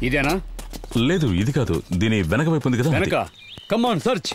ఇదేనా? లేదు, ఇది కాదు. దీని వెనక వైపు ఉంది కదా. వెనక. Come on, search.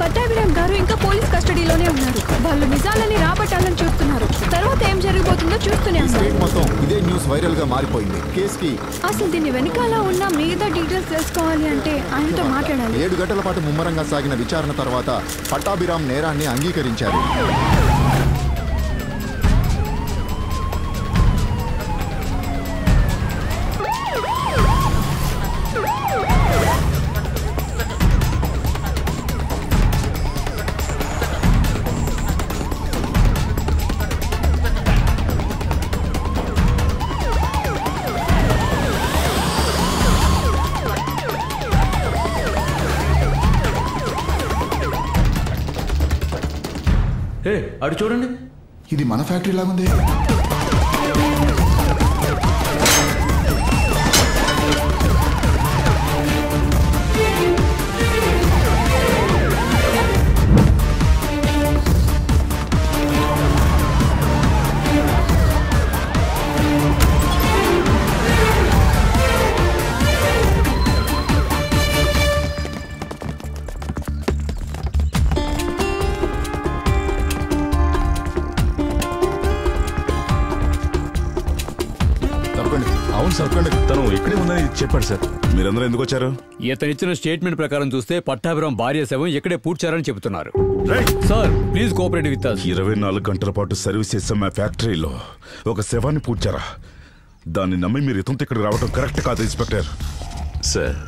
పట్టాభిరామ్ గారు ఇంకా పోలీస్ కస్టడీలోనే ఉన్నారు. వాళ్ళు నిజాలని రాబట్టాలని చూస్తున్నారు. తర్వాత ఏం జరగబోతుందో చూస్తూనే మొత్తం ఇదే న్యూస్ వైరల్ గా మారిపోయింది. కేసుకి అసలు దీని వెనకాల ఉన్న మిగతా డీటెయిల్స్ తెలుసుకోవాలి అంటే ఆయనతో మాట్లాడాలి. 7 గంటల పాటు ముమ్మరంగా సాగిన విచారణ తర్వాత పట్టాభిరామ్ నేరాన్ని అంగీకరించారు. అటు చూడండి, ఇది మన ఫ్యాక్టరీ లాగుంది. తను ఇక్కడే ఉందని చెప్పాడు సార్. మీరందరూ ఎందుకు వచ్చారు? ఇతను ఇచ్చిన స్టేట్మెంట్ ప్రకారం చూస్తే పట్టాభిరామ్ భార్య శవం ఇక్కడే పూడ్చారని చెబుతున్నారు. Sir please cooperate with us. 24 గంటల పాటు సర్వీస్ చేసే మా ఫ్యాక్టరీలో ఒక శవాన్ని పూడ్చారా? దాన్ని నమ్మి మీరు ఇతంతో ఇక్కడికి రావడం కరెక్ట్ కాదు ఇన్స్పెక్టర్. సార్,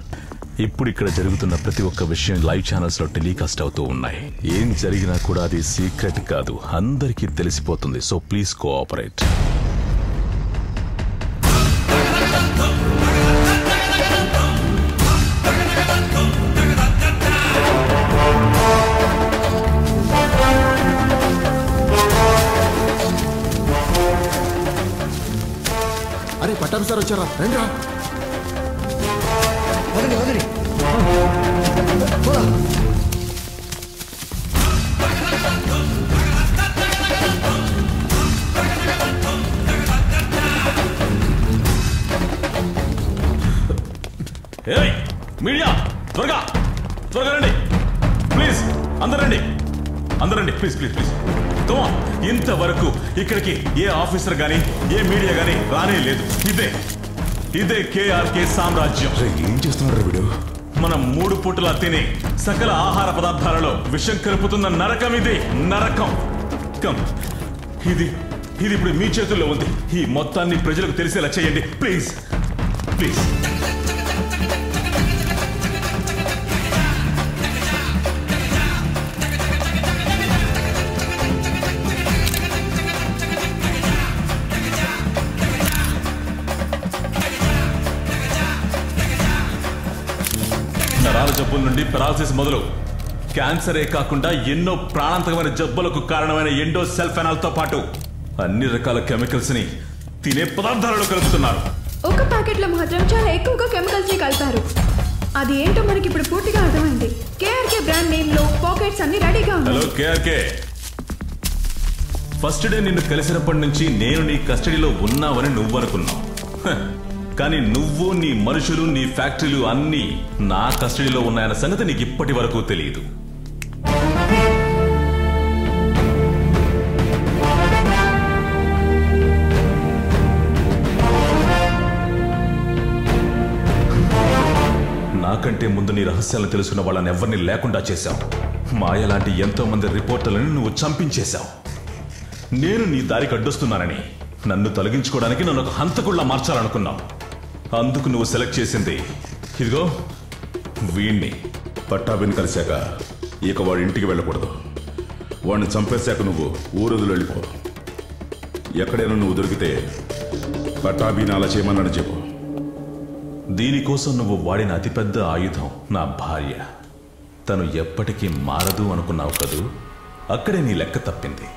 ఇప్పుడు ఇక్కడ జరుగుతున్న ప్రతి ఒక్క విషయం లైవ్ ఛానల్స్ లో టెలికాస్ట్ అవుతూ ఉన్నాయి. ఏం జరిగినా కూడా అది సీక్రెట్ కాదు, అందరికీ తెలిసిపోతుంది. So please cooperate. అరే పట్టాభి సార్ వచ్చారా? రండిరా. మీడియా త్వరగా త్వరగా రండి ప్లీజ్. అందరు రండి, అందరు రండి ప్లీజ్ ప్లీజ్ ప్లీజ్. ఇంతవరకు ఇక్కడికి ఏ ఆఫీసర్ గానీ ఏ మీడియా గానీ రానే లేదు. ఇదే కేఆర్కే సామ్రాజ్యం. ఏం చేస్తున్నాడు వీడు? మనం 3 పూటలా తినే సకల ఆహార పదార్థాలలో విషం కలుపుతున్న నరకం ఇది. నరకం. ఇది ఇప్పుడు మీ చేతుల్లో ఉంది. ఈ మొత్తాన్ని ప్రజలకు తెలిసేలా చేయండి ప్లీజ్ ప్లీజ్. నరాల జబ్బుల నుండి పెరాలసిస్ మొదలు క్యాన్సరే కాకుండా ఎన్నో ప్రాణాంతకమైన జబ్బులకు కారణమైన ఎండోసల్ఫానాల్ తో పాటు అన్ని రకాల కెమికల్స్ ని తినే పదార్థాలలో కలుపుతున్నారు. ఒక ప్యాకెట్ లో మాత్రం చాలా ఎక్కువగా కెమికల్స్ ని కలిపారు. అది ఏంటో మనకి ఇప్పుడు పూర్తిగా అర్థమైంది. కేఆర్కే బ్రాండ్ నేమ్ లో పాకెట్స్ అన్ని రెడీగా ఉన్నాయి. హలో కేఆర్కే, ఫస్ట్ డే నిన్ను కలిసినప్పటి నుంచి నేను నీ కస్టడీలో ఉన్నావని నువ్వు అనుకున్నావు. కానీ నువ్వు, నీ మనుషులు, నీ ఫ్యాక్టరీలు అన్నీ నా కస్టడీలో ఉన్నాయన్న సంగతి నీకు ఇప్పటి వరకు తెలియదు. నాకంటే ముందు నీ రహస్యాలను తెలుసుకున్న వాళ్ళని ఎవరిని లేకుండా చేశావు. మాయ లాంటి ఎంతో మంది రిపోర్టర్లను నువ్వు చంపించేశావు. నేను నీ దారికి అడ్డొస్తున్నానని నన్ను తొలగించుకోవడానికి నన్ను ఒక హంతకుళ్ళ మార్చాలనుకున్నావు. అందుకు నువ్వు సెలెక్ట్ చేసింది ఇదిగో వీణ్ణి. పట్టాభిని కలిశాక ఇక వాడి ఇంటికి వెళ్ళకూడదు. వాడిని చంపేశాక నువ్వు ఊరొదిలి వెళ్ళిపో. ఎక్కడైనా నువ్వు దొరికితే పట్టాభిని అలా చేయమన్నాడు చెప్పు. దీనికోసం నువ్వు వాడిన అతిపెద్ద ఆయుధం నా భార్య. తను ఎప్పటికీ మారదు అనుకున్నావు కదూ? అక్కడే నీ లెక్క తప్పింది.